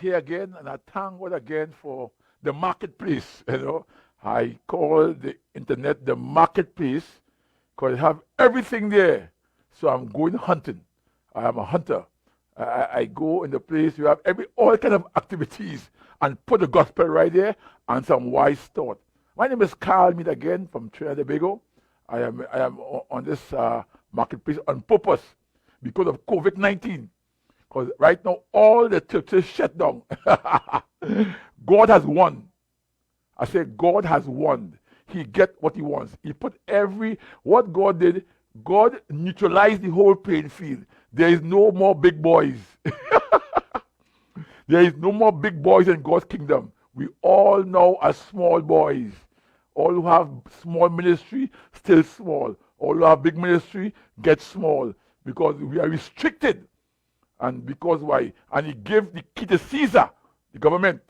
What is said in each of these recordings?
here again, and I thank God again for the marketplace. I call the internet the marketplace because I have everything there. So I'm going hunting. I am a hunter. I go in the place you have all kind of activities and put the gospel right there and some wise thought. My name is Carl Mead again from Trinidad and Tobago. I am on this marketplace on purpose because of COVID-19. Because right now all the churches shut down. God has won. I say God has won. He get what he wants. He put what God did, God neutralized the whole playing field. There is no more big boys. There is no more big boys in God's kingdom. We all now are small boys. All who have small ministry, still small. All who have big ministry, get small. Because we are restricted. And because why? And he gave the key to Caesar, the government,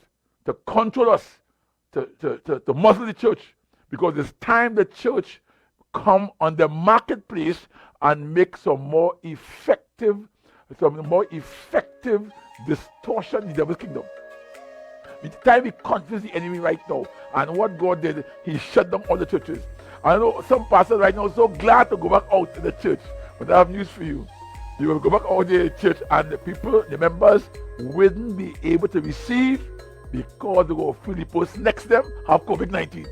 to control us, to muzzle the church. Because it's time the church come on the marketplace and make some more effective distortion in the devil's kingdom. It's time we confuse the enemy right now. And what God did, he shut down all the churches. I know some pastors right now are so glad to go back out to the church. But I have news for you. You will go back out to the church and the members wouldn't be able to receive because they go feel the person next to them have COVID-19.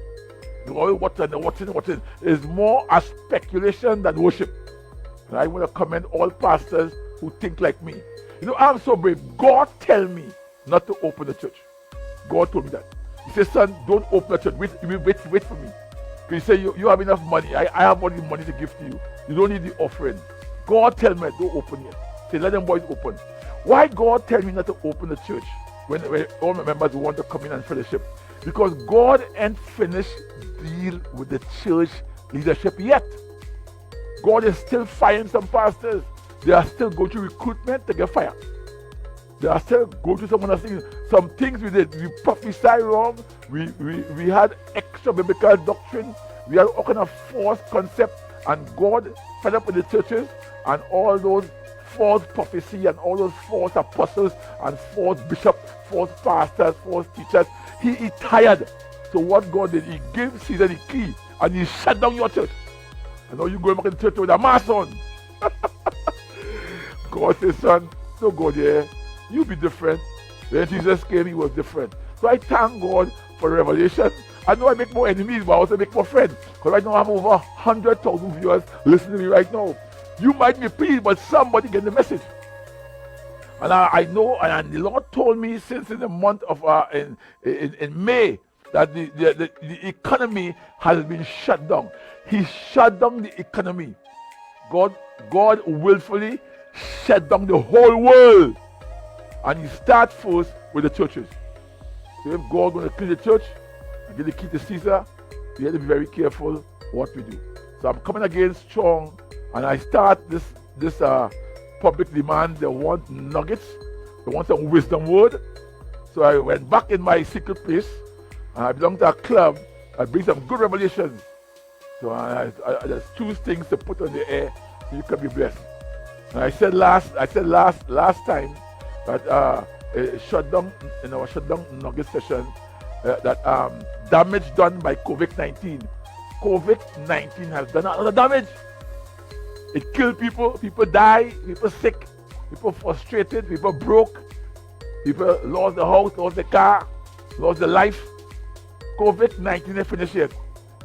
Watching is more a speculation than worship. And I want to commend all pastors who think like me. I'm so brave. God tell me not to open the church. God told me that. He said, son, don't open the church. Wait for me. He said, you have enough money. I have all the money to give to you. You don't need the offering. God tell me don't open yet. Say, let them boys open. Why God tell me not to open the church when all my members want to come in and fellowship? Because God ain't finished deal with the church leadership yet. God is still firing some pastors. They are still going through recruitment to get fired. They are still going through some other things. Some things we did. We prophesied wrong. We had extra biblical doctrine. We had all kind of false concept. And God fed up with the churches and all those false prophecy and all those false apostles and false bishops, false pastors, false teachers. He tired. So what God did, he gave Caesar the key and he shut down your church. And now you going back in the church with a mask on. God says, son, don't go there. You be different. When Jesus came, he was different. So I thank God for revelation. I know I make more enemies, but I also make more friends. Because right now I have over 100,000 viewers listening to me right now. You might be pleased, but somebody get the message. And I know, and the Lord told me since in the month of in May that the economy has been shut down. He shut down the economy. God willfully shut down the whole world. And he starts first with the churches. So if God going to clean the church and give the key to Caesar, we have to be very careful what we do. So I'm coming again strong, and I start this public demand. They want nuggets. They want some wisdom word. So I went back in my secret place, and I belong to a club. I bring some good revelations. So I just choose things to put on the air so you can be blessed. And I said last time that shut down in our shutdown nugget session that damage done by COVID-19. COVID-19 has done a lot of damage. It killed people. People die. People sick. People frustrated. People broke. People lost the house, lost the car, lost their life. COVID-19 is finished yet.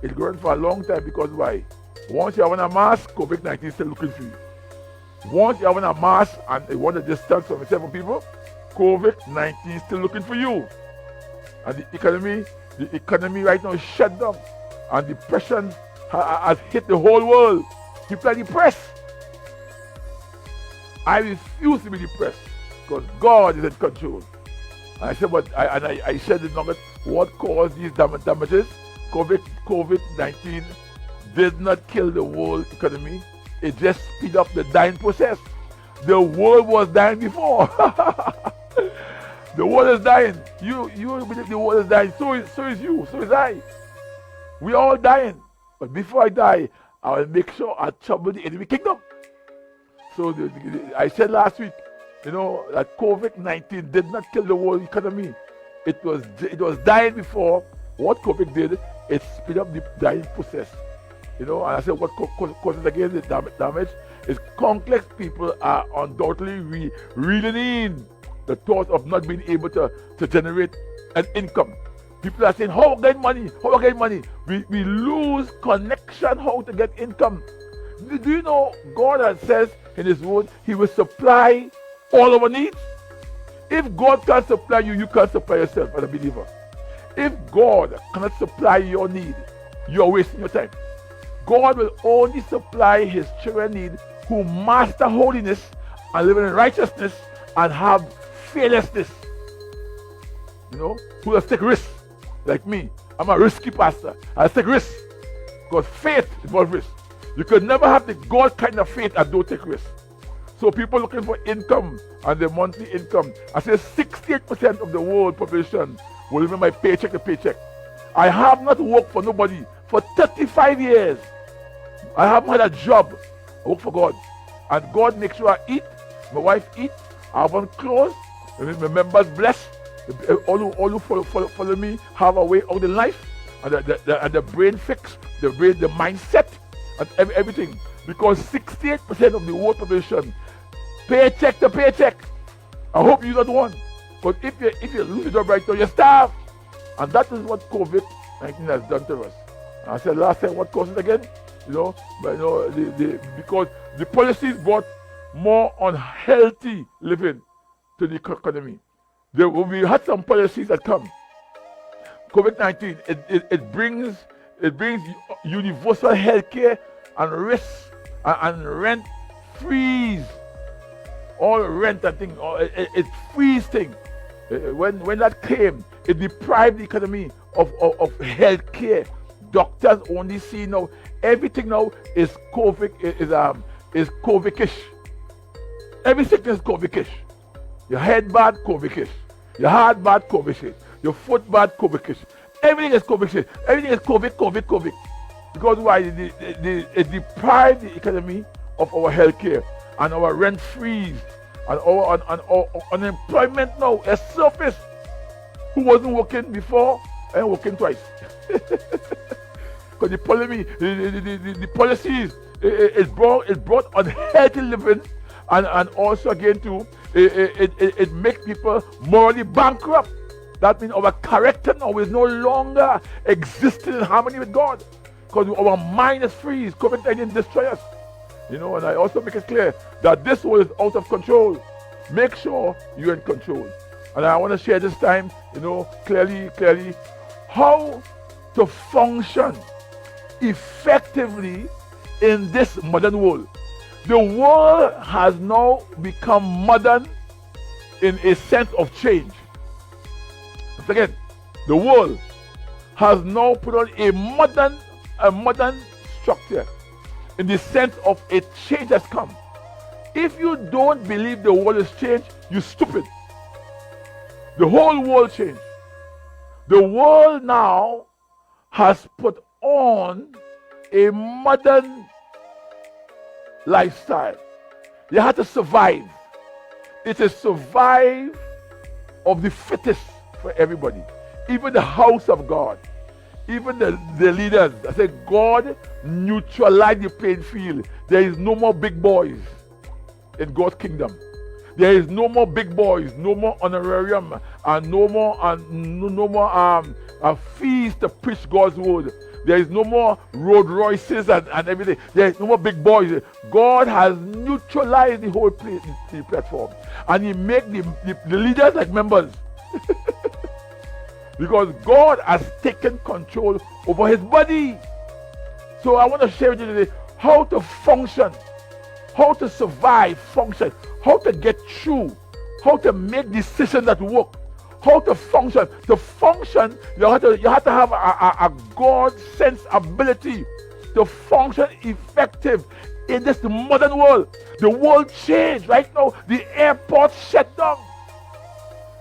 It's going for a long time because why? Once you have on a mask, COVID-19 is still looking for you. Once you have on a mask and you want a distance from seven people, COVID-19 is still looking for you. And the economy right now is shut down. And depression has hit the whole world. People are depressed. I refuse to be depressed because God is in control. And I said, I said the nugget, what caused these damages? COVID-19 did not kill the world economy. It just speed up the dying process. The world was dying before. The world is dying. You believe the world is dying. So is you. So is I. We are all dying. But before I die, I will make sure I trouble the enemy kingdom. So I said last week, that COVID-19 did not kill the world economy. It was dying before. What COVID did, it speed up the dying process. And I said what causes again the damage is complex people are undoubtedly reeling in the thought of not being able to generate an income. People are saying, how I get money? How I get money? We lose connection how to get income. Do you know God has says in His word, He will supply all our needs? If God can't supply you, you can't supply yourself as a believer. If God cannot supply your need, you are wasting your time. God will only supply His children need who master holiness and live in righteousness and have fearlessness. Who will take risks like me. I'm a risky pastor. I take risks because faith involves risk. You could never have the God kind of faith and don't take risks. So people looking for income and their monthly income. I say 68% of the world population will live by paycheck to paycheck. I have not worked for nobody for 35 years. I haven't had a job. I work for God. And God makes sure I eat, my wife eat, I have on clothes, my members blessed, all who follow me have a way out in life, and the brain fix, the mindset, and everything. Because 68% of the world population, paycheck to paycheck. I hope you're not one. But if you lose your job right now, you starve. And that is what COVID-19 has done to us. And I said last time, what causes it again? Because the policies brought more unhealthy living to the economy. We had some policies that come. COVID-19, it brings universal health care and risk and rent freeze. All rent and thing, it freeze thing. When that came, it deprived the economy of health care. Doctors only see now everything now is COVID is COVID-ish. Every sickness is COVID-ish. Your head bad, COVID-ish. Your heart bad, COVID-ish. Your foot bad, COVID-ish. Everything is COVID-ish. Everything is COVID. Because why? It deprived the economy of our health care and our rent freeze and our unemployment now has surfaced. Who wasn't working before and working twice. Because the policies it brought unhealthy living and also again too it makes people morally bankrupt. That means our character now is no longer existing in harmony with God because our mind is free. COVID-19 destroy us. And I also make it clear that this world is out of control. Make sure you're in control. And I want to share this time, clearly how to function effectively in this modern world. The world has now become modern in a sense of change. Again, the world has now put on a modern structure in the sense of a change has come. If you don't believe the world has changed, you're stupid. The whole world changed. The world now has put on a modern lifestyle. You have to survive. It is survive of the fittest for everybody. Even the house of God. Even the leaders. I said God neutralized the playing field. There is no more big boys in God's kingdom. There is no more big boys, no more honorarium, and no more fees to preach God's word. There is no more Rolls Royces and everything. There is no more big boys. God has neutralized the whole platform, and He make the leaders like members. Because God has taken control over His body. So I want to share with you today how to function, how to survive, function, how to get through, how to make decisions that work, how to function. To function, you have to have a God-sense ability to function effective in this modern world. The world changed. Right now, the airport shut down.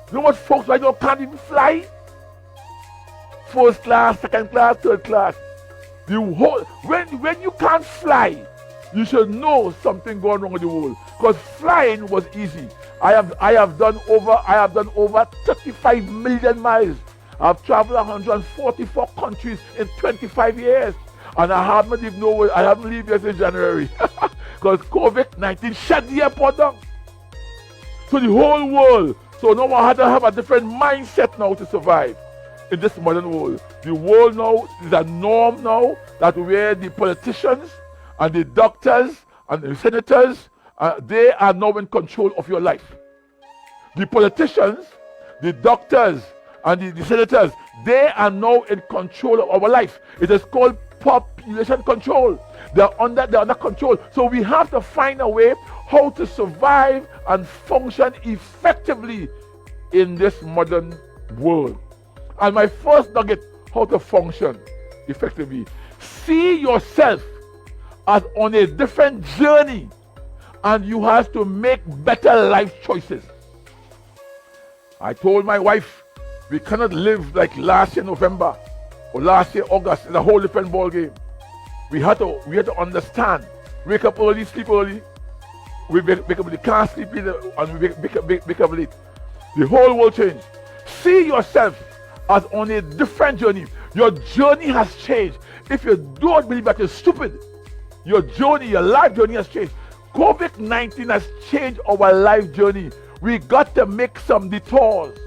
You know what folks right now can't even fly? First class, second class, third class. When you can't fly, you should know something going wrong with the world. Because flying was easy. I have done over 35 million miles. I've traveled 144 countries in 25 years. And I haven't leave here since January. Because COVID-19 shut the airport down. So the whole world. So now I had to have a different mindset now to survive in this modern world. The world now is a norm now that where the politicians and the doctors and the senators, they are now in control of your life. The politicians, the doctors, and the senators, they are now in control of our life. It is called population control. They're under control. So we have to find a way how to survive and function effectively in this modern world. And my first nugget, how to function effectively. See yourself as on a different journey, and you have to make better life choices. I told my wife, we cannot live like last year November or last year August. It's a whole different ball game. We had to understand. Wake up early, sleep early. We wake up, we can't sleep either, and we wake up late. The whole world changed. See yourself as on a different journey. Your journey has changed. If you don't believe that, you're stupid. Your journey, your life journey has changed. COVID-19 has changed our life journey. We got to make some detours.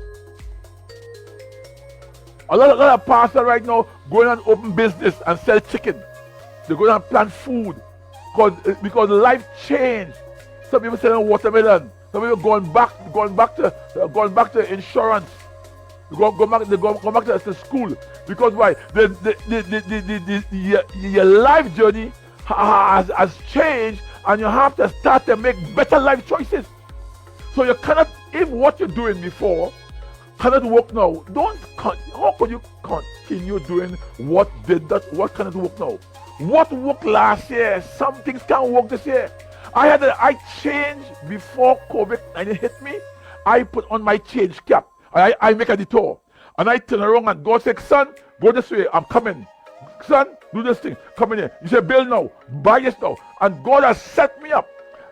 A lot of pastors right now going on open business and sell chicken. They're going to plant food because life changed. Some people selling watermelon. Some people going back to insurance. Go back to school. Because why? Your life journey has changed, and you have to start to make better life choices. So you cannot, if what you're doing before cannot work now, how could you continue doing what cannot work now? What worked last year, some things can't work this year. I changed before COVID-19 hit me. I put on my change cap. I make a detour. And I turn around and God said, son, go this way, I'm coming. Son, do this thing, come in here. You say, build now, buy this now. And God has set me up.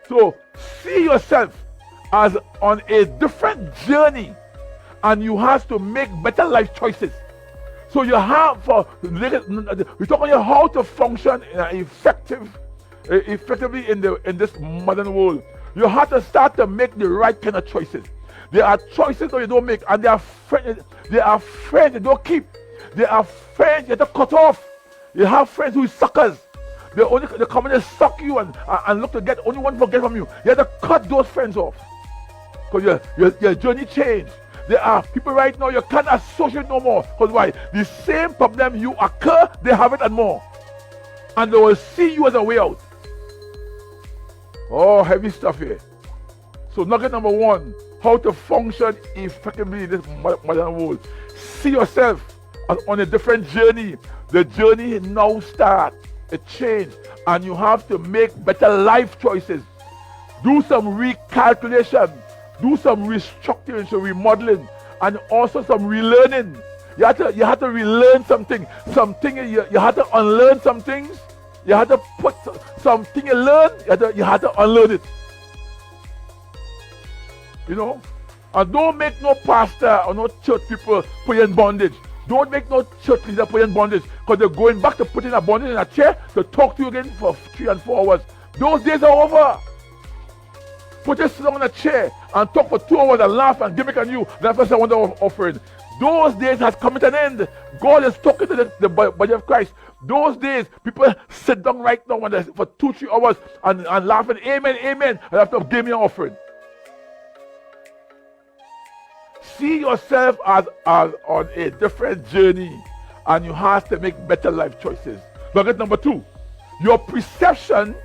So see yourself as on a different journey, and you have to make better life choices. So you have we're talking about how to function effectively in this modern world. You have to start to make the right kind of choices. There are choices that you don't make, and there are friends you don't keep. There are friends you have to cut off. You have friends who are suckers. They come and suck you and look to get only one forget from you. You have to cut those friends off because your journey changed. There are people right now you can't associate no more. Because why? The same problem you occur, they have it and more. And they will see you as a way out. Oh, heavy stuff here. So nugget number one, how to function effectively in this modern world. See yourself as on a different journey. The journey now starts. It changed. And you have to make better life choices. Do some recalculation. Do some restructuring, so remodeling, and also some relearning. You have to relearn something. You have to unlearn some things. You have to put something you learn. You have to unlearn it. You know, and don't make no pastor or no church people put you in bondage. Don't make no church leader put you in bondage, because they're going back to putting a bondage in a chair to talk to you again for 3 and 4 hours. Those days are over. Put your sit on a chair and talk for 2 hours and laugh and gimmick on you. That's what I want to offering. Those days has come to an end. God is talking to the body of Christ. Those days, people sit down right now for 2-3 hours and laughing, amen, amen, and after give me an offering. See yourself as on a different journey, and you have to make better life choices. Nugget number 2, your perception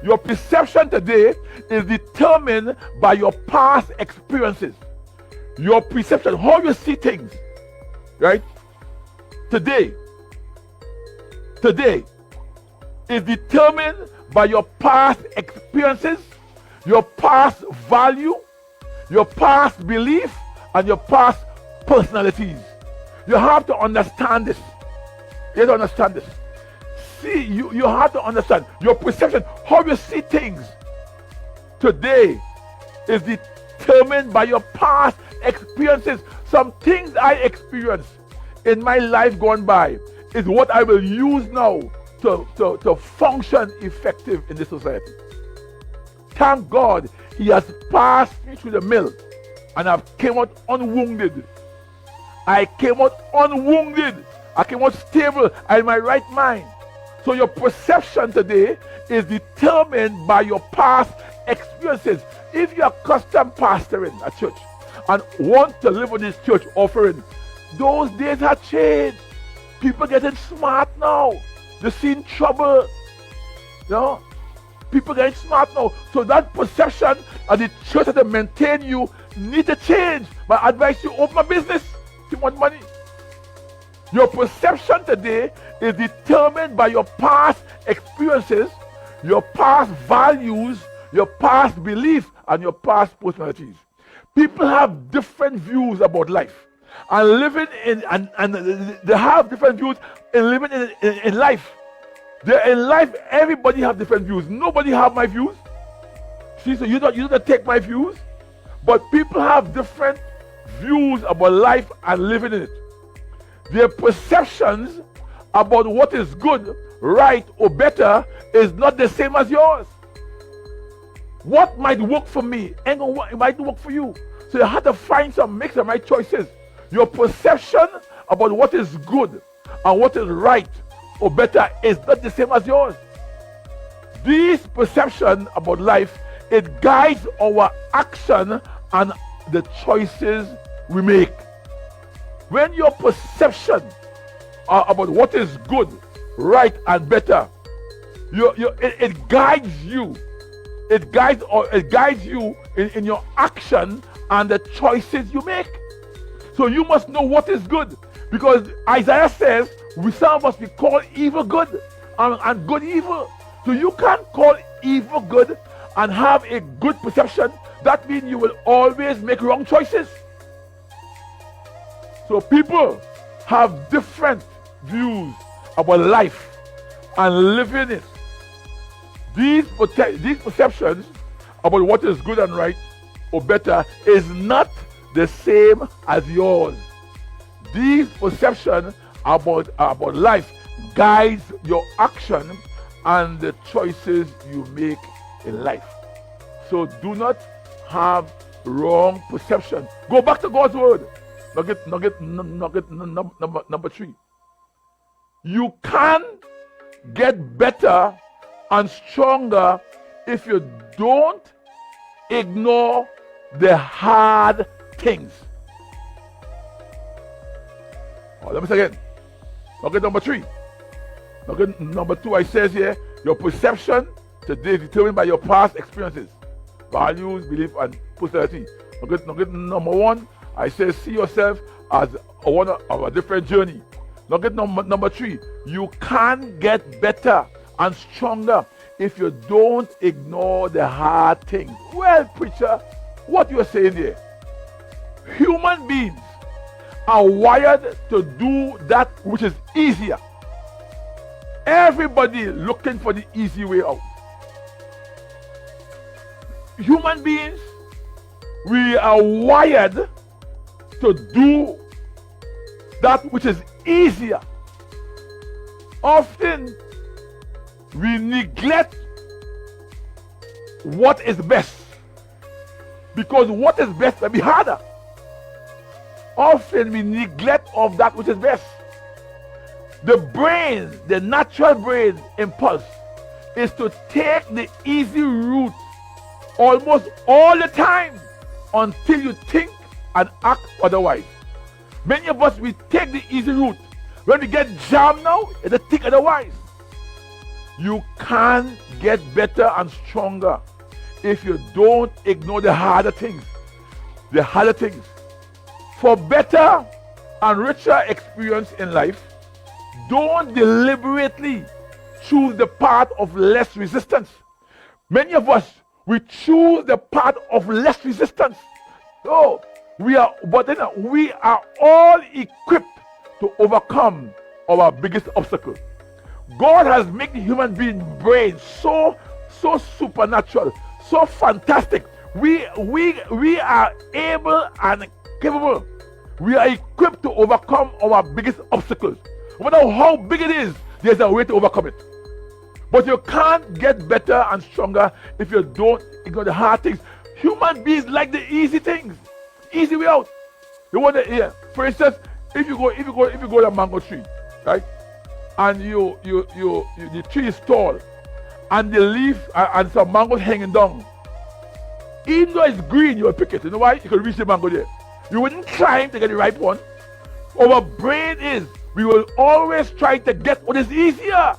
today is determined by your past experiences. Your perception, how you see things, right? Today is determined by your past experiences, your past value, your past belief, and your past personalities. You have to understand this. You have to understand this. See, you have to understand your perception, how you see things today is determined by your past experiences. Some things I experienced in my life gone by is what I will use now to function effective in this society. Thank God he has passed me through the mill and I've came out unwounded. I came out unwounded. I came out stable and in my right mind. So your perception today is determined by your past experiences. If you're custom pastoring a church and want to live on this church offering, those days have changed. People getting smart now. They're seeing trouble. You know? People getting smart now. So that perception of the church that maintain you need to change. My advice, you open a business if you want money. Your perception today is determined by your past experiences, your past values, your past beliefs, and your past personalities. People have different views about life. And living in and they have different views in living in life. In life, everybody have different views. Nobody have my views. See, so you don't take my views, but people have different views about life and living in it. Their perceptions about what is good, right, or better is not the same as yours. What might work for me ain't gonna work, it might work for you. So you have to make some right choices. Your perception about what is good and what is right or better is not the same as yours. This perception about life, it guides our action and the choices we make. When your perception about what is good, right, and better, it guides you. It guides you in your action and the choices you make. So you must know what is good, because Isaiah says some of us we call evil good and good evil. So you can't call evil good and have a good perception. That means you will always make wrong choices. So people have different views about life and living it. These perceptions about what is good and right or better is not the same as yours. These perceptions about life guides your action and the choices you make in life. So do not have wrong perception. Go back to God's word. Nugget number 3. You can get better and stronger if you don't ignore the hard things. Let me say again. Nugget number 3. Nugget number 2, I says here, your perception today is determined by your past experiences, values, belief, and personality. Nugget number 1, I say see yourself as one of a different journey. Nugget number 3, you can get better and stronger if you don't ignore the hard things. Well, preacher, what you are saying there? Human beings are wired to do that which is easier. Everybody looking for the easy way out. Human beings, we are wired to do that which is easier. Often we neglect what is best because what is best may be harder. Often we neglect of that which is best. The brain, the natural brain impulse is to take the easy route almost all the time until you think and act otherwise. Many of us, we take the easy route. When we get jammed now, it's think otherwise. You can get better and stronger if you don't ignore the harder things. The harder things. For better and richer experience in life, don't deliberately choose the path of less resistance. Many of us, we choose the path of less resistance. So we are all equipped to overcome our biggest obstacle. God has made the human being brain so supernatural, so fantastic. We are able and capable. We are equipped to overcome our biggest obstacles. No matter how big it is, there's a way to overcome it. But you can't get better and stronger if you don't ignore the hard things. Human beings like the easy things, easy way out. You want to hear, for instance, if you go to a mango tree, right, and the tree is tall, and the leaf and some mangoes hanging down. Even though it's green, you will pick it. You know why? You can reach the mango there. You wouldn't try to get the ripe one. Our brain is, we will always try to get what is easier.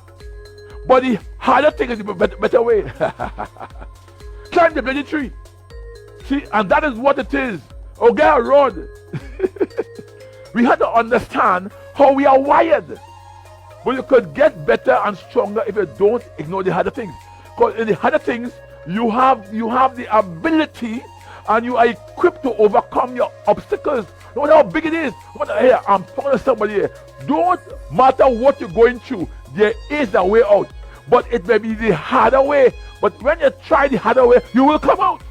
But the harder thing is the better way. Climb the bloody tree. See, and that is what it is. Oh, get a rod. We have to understand how we are wired. But you could get better and stronger if you don't ignore the harder things. Because in the harder things, you have the ability and you are equipped to overcome your obstacles. No matter how big it is. Here, I'm talking to somebody here. Don't matter what you're going through, there is a way out. But it may be the harder way. But when you try the harder way, you will come out.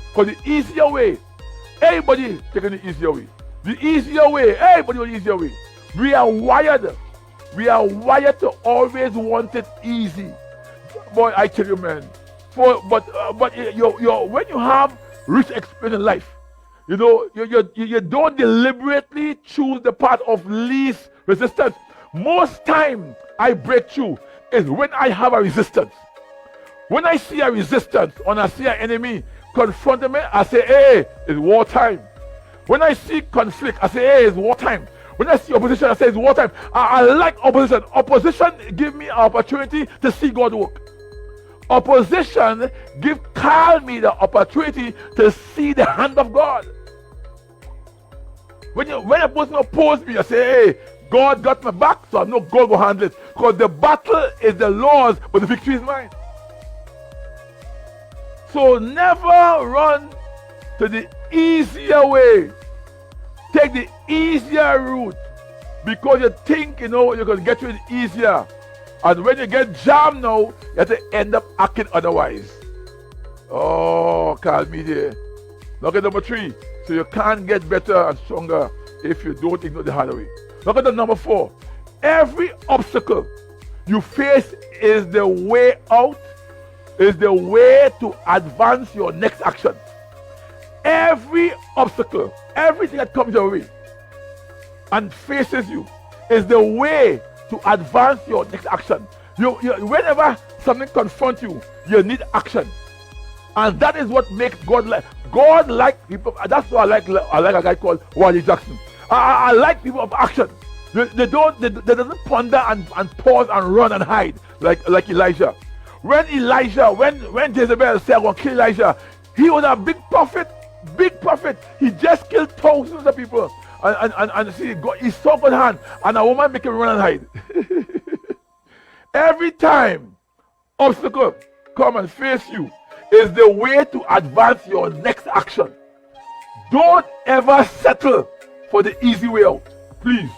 Because the easier way, everybody taking the easier way. The easier way, everybody on the easier way. We are wired. We are wired to always want it easy. Boy, I tell you, man. But when you have rich experience in life, you don't deliberately choose the path of least resistance. Most time I break through is when I have a resistance. When I see a resistance or I see an enemy confronting me, I say, hey, it's wartime. When I see conflict, I say, hey, it's wartime. When I see opposition, I say it's wartime. I like opposition. Opposition give me an opportunity to see God work. Opposition call me the opportunity to see the hand of God. When a person opposes me, I say, hey, God got my back, so I know God will handle it. Because the battle is the Lord's, but the victory is mine. So never run to the easier way. Take the easier route because you think you're going to get through it easier. And when you get jammed now, you have to end up acting otherwise. Oh, call me there. Look at number 3. So you can't get better and stronger if you don't ignore the harder way. Look at the number 4. Every obstacle you face is the way out, is the way to advance your next action. Every obstacle, everything that comes your way and faces you is the way to advance your next action. Whenever something confronts you, you need action. And that is what makes God like people. That's why I like a guy called Wally Jackson. I like people of action. They doesn't ponder and pause and run and hide like Elijah. When Jezebel said, I'm going to kill Elijah, he was a big prophet. He just killed thousands of people. And see, he saw God's hand, and a woman make him run and hide. Every time obstacle come and face you is the way to advance your next action. Don't ever settle for the easy way out, please.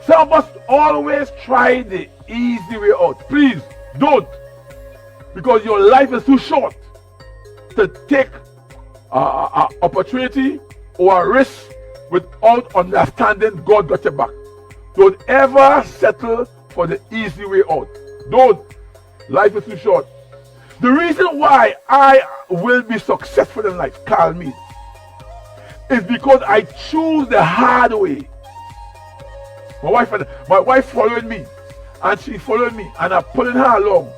Some of us always try the easy way out. Please don't, because your life is too short to take an opportunity or a risk without understanding God got your back. Don't ever settle for the easy way out. Don't. Life is too short. The reason why I will be successful in life, call me, is because I choose the hard way. My wife following me, and she following me, and I'm pulling her along,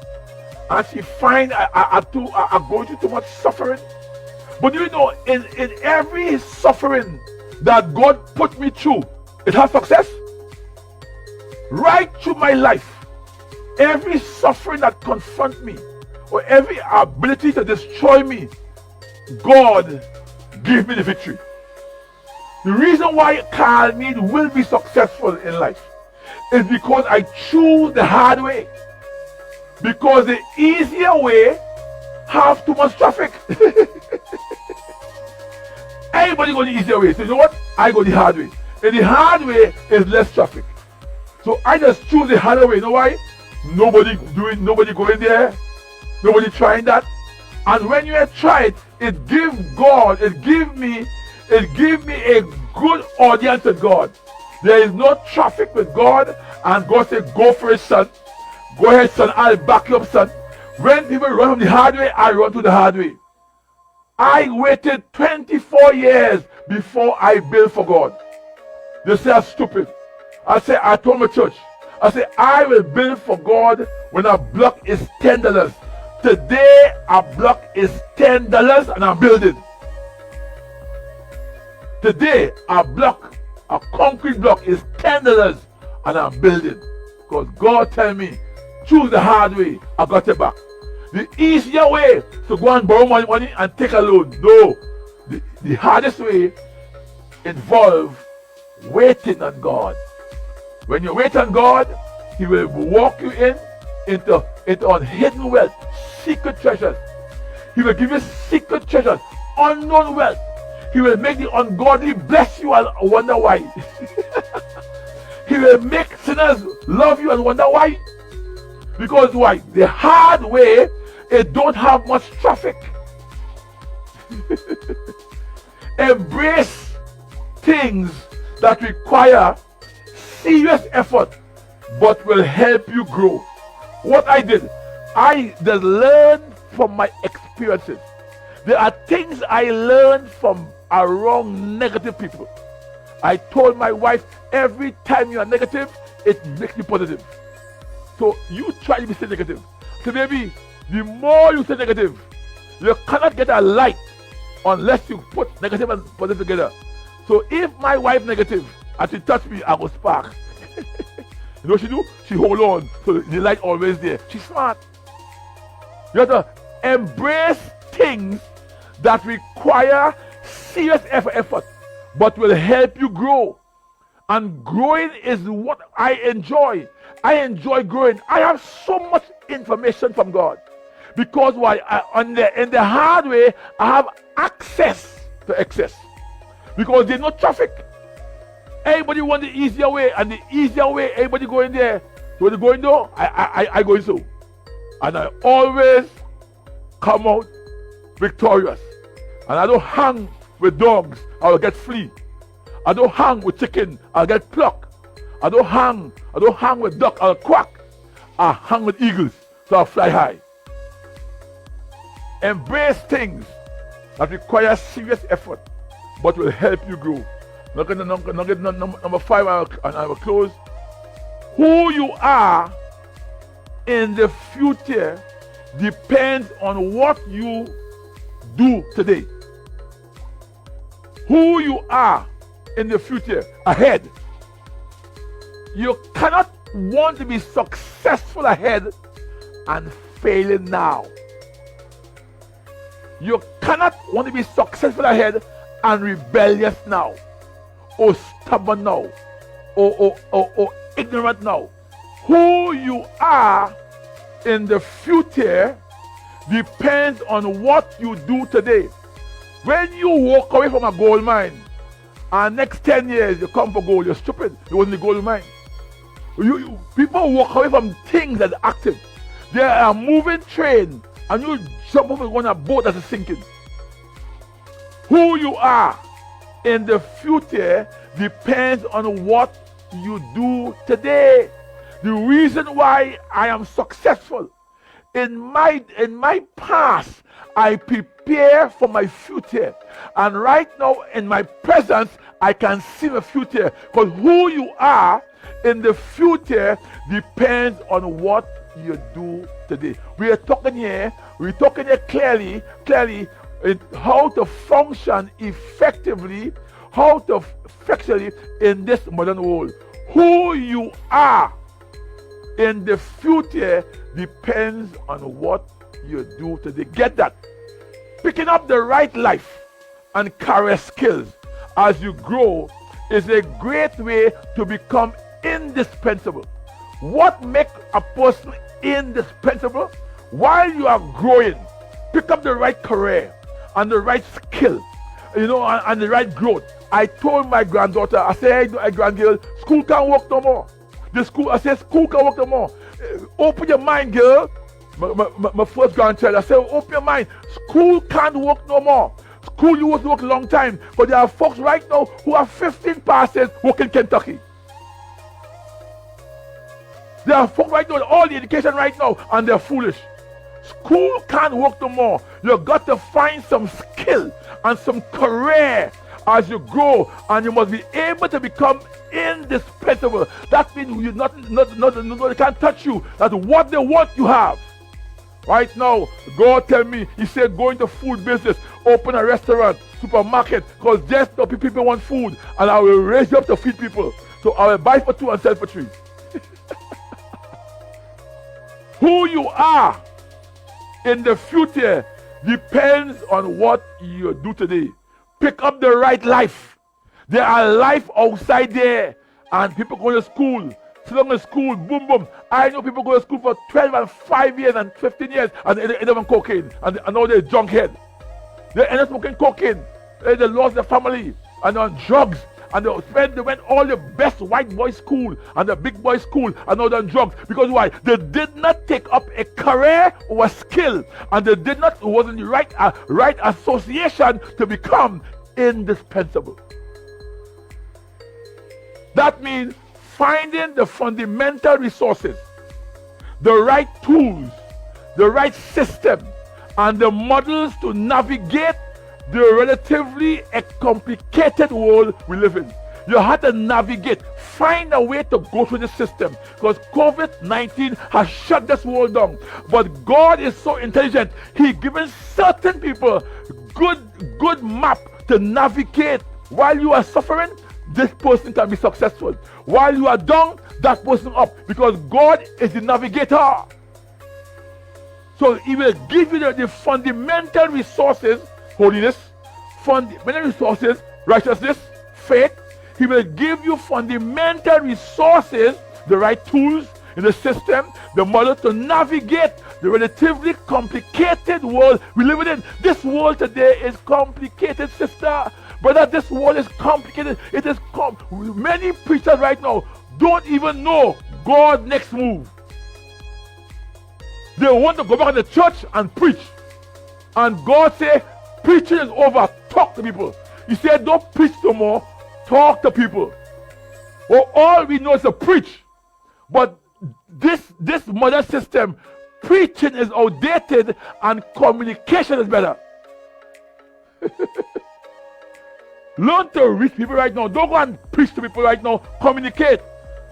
and she find I'm going through too much suffering. But in every suffering that God put me through, it has success. Right through my life, every suffering that confronts me, or every ability to destroy me, God give me the victory. The reason why Carl Mead will be successful in life is because I choose the hard way. Because the easier way have too much traffic. Everybody go the easier way. So you know what? I go the hard way. And the hard way is less traffic. So I just choose the harder way. You know why? Nobody going there. Nobody trying that. And when you try it, it give me a good audience with God. There is no traffic with God, and God said, go for it, son. Go ahead, son, I'll back you up, son. When people run from the hard way, I run to the hard way. I waited 24 years before I built for God. They say I'm stupid. I told my church, I will build for God when a block is $10. Today, a block is $10 and I'm building. Today, a concrete block is $10 and I'm building. Because God tell me, choose the hard way, I got it back. The easier way to go and borrow money and take a loan. No. The hardest way involves waiting on God. When you wait on God, He will walk you into hidden wealth, secret treasures. He will give you secret treasures, unknown wealth. He will make the ungodly bless you and wonder why. He will make sinners love you and wonder why. Because why? The hard way, it don't have much traffic. Embrace things that require serious effort but will help you grow. What I did, I just learned from my experiences. There are things I learned from around negative people. I told my wife, every time you are negative, it makes me positive. So you try to be still negative. So baby, the more you say negative, you cannot get a light unless you put negative and positive together. So if my wife negative and she touch me, I will spark. You know what she do? She hold on. So the light always there. She's smart. You have to embrace things that require serious effort but will help you grow. And growing is what I enjoy. I enjoy growing. I have so much information from God. Because why? In the hard way, I have access to excess. Because there's no traffic. Everybody want the easier way, and the easier way, everybody going there. So when they go in there, I go in so. And I always come out victorious. And I don't hang with dogs, I will get flea. I don't hang with chicken, I'll get plucked. I don't hang with duck, I'll quack. I hang with eagles, so I'll fly high. Embrace things that require serious effort, but will help you grow. Number 5, and I will close. Who you are in the future depends on what you do today. Who you are in the future ahead. You cannot want to be successful ahead and failing now. You cannot want to be successful ahead and rebellious now, or stubborn now, or ignorant now. Who you are in the future depends on what you do today. When you walk away from a gold mine, and next 10 years you come for gold, you're stupid. You wasn't the gold mine. People walk away from things that are active. They are a moving train, and you jump off on a boat that is sinking. Who you are in the future depends on what you do today. The reason why I am successful in my past, I prepare for my future, and right now in my presence I can see the future. Because who you are in the future depends on what you do today. We're talking here clearly how to function effectively in this modern world. Who you are in the future depends on what you do today. Get that? Picking up the right life and career skills as you grow is a great way to become indispensable. What makes a person indispensable? While you are growing, pick up the right career and the right skill, and the right growth. I told my granddaughter, I said, hey, grandgirl, school can't work no more. School can't work no more. Open your mind, girl. My first grandchild, I said, open your mind. School can't work no more. School you used to work a long time. But there are folks right now who have 15 passes work in Kentucky. There are folks right now with all the education right now and they're foolish. School can't work no more. You've got to find some skill and some career as you grow, and you must be able to become indispensable. That means you nobody can touch you. That's what they want you have. Right now, God tell me, He said go into food business, open a restaurant, supermarket, because just the people want food, and I will raise you up to feed people. So I will buy for 2 and sell for 3. Who you are in the future depends on what you do today. Pick up the right life. There are life outside there, and people go to school. Sit down in school, boom, boom. I know people go to school for 12 and 5 years and 15 years, and they end up on cocaine, and now they're drunk head. They end up smoking cocaine. They lost their family, and on drugs. And they went all the best white boys school and the big boys school and all the drugs. Because why? They did not take up a career or a skill, and they did not, it wasn't the right association to become indispensable. That means finding the fundamental resources, the right tools, the right system, and the models to navigate the relatively complicated world we live in. You have to navigate, find a way to go through the system, because COVID-19 has shut this world down. But God is so intelligent, He given certain people good map to navigate. While you are suffering, this person can be successful. While you are down, that person up, because God is the navigator. So He will give you the fundamental resources: holiness, fundamental resources, righteousness, faith. He will give you fundamental resources, the right tools in the system, the model to navigate the relatively complicated world we live in. This world today is complicated, sister. Brother, this world is complicated. It is many preachers right now don't even know God's next move. They want to go back to the church and preach. And God say, preaching is over. Talk to people. He said, don't preach no more. Talk to people. Well, all we know is to preach. But this modern system, preaching is outdated and communication is better. Learn to reach people right now. Don't go and preach to people right now. Communicate.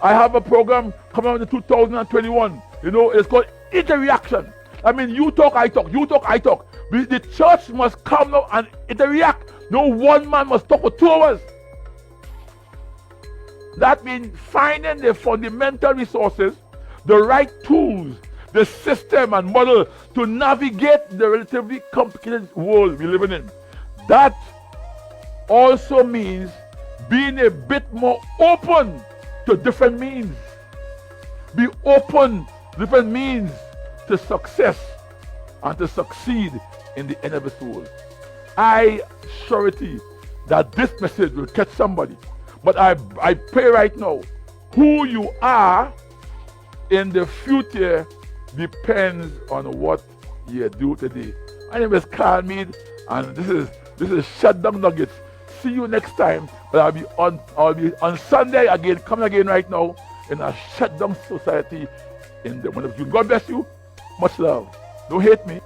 I have a program coming out in 2021. It's called Interaction. I mean, you talk, I talk. You talk, I talk. The church must come now and interact. No one man must talk for 2 hours. That means finding the fundamental resources, the right tools, the system and model to navigate the relatively complicated world we're living in. That also means being a bit more open to different means. Be open to different means to success and to succeed in the end of this world. I surety that this message will catch somebody. But I pray right now, who you are in the future depends on what you do today. My name is Carl Mead, and this is Shutdown Nuggets. See you next time. But I'll be on Sunday again, coming again right now in a Shutdown Society in the month of June. God bless you. Much love. Don't hate me.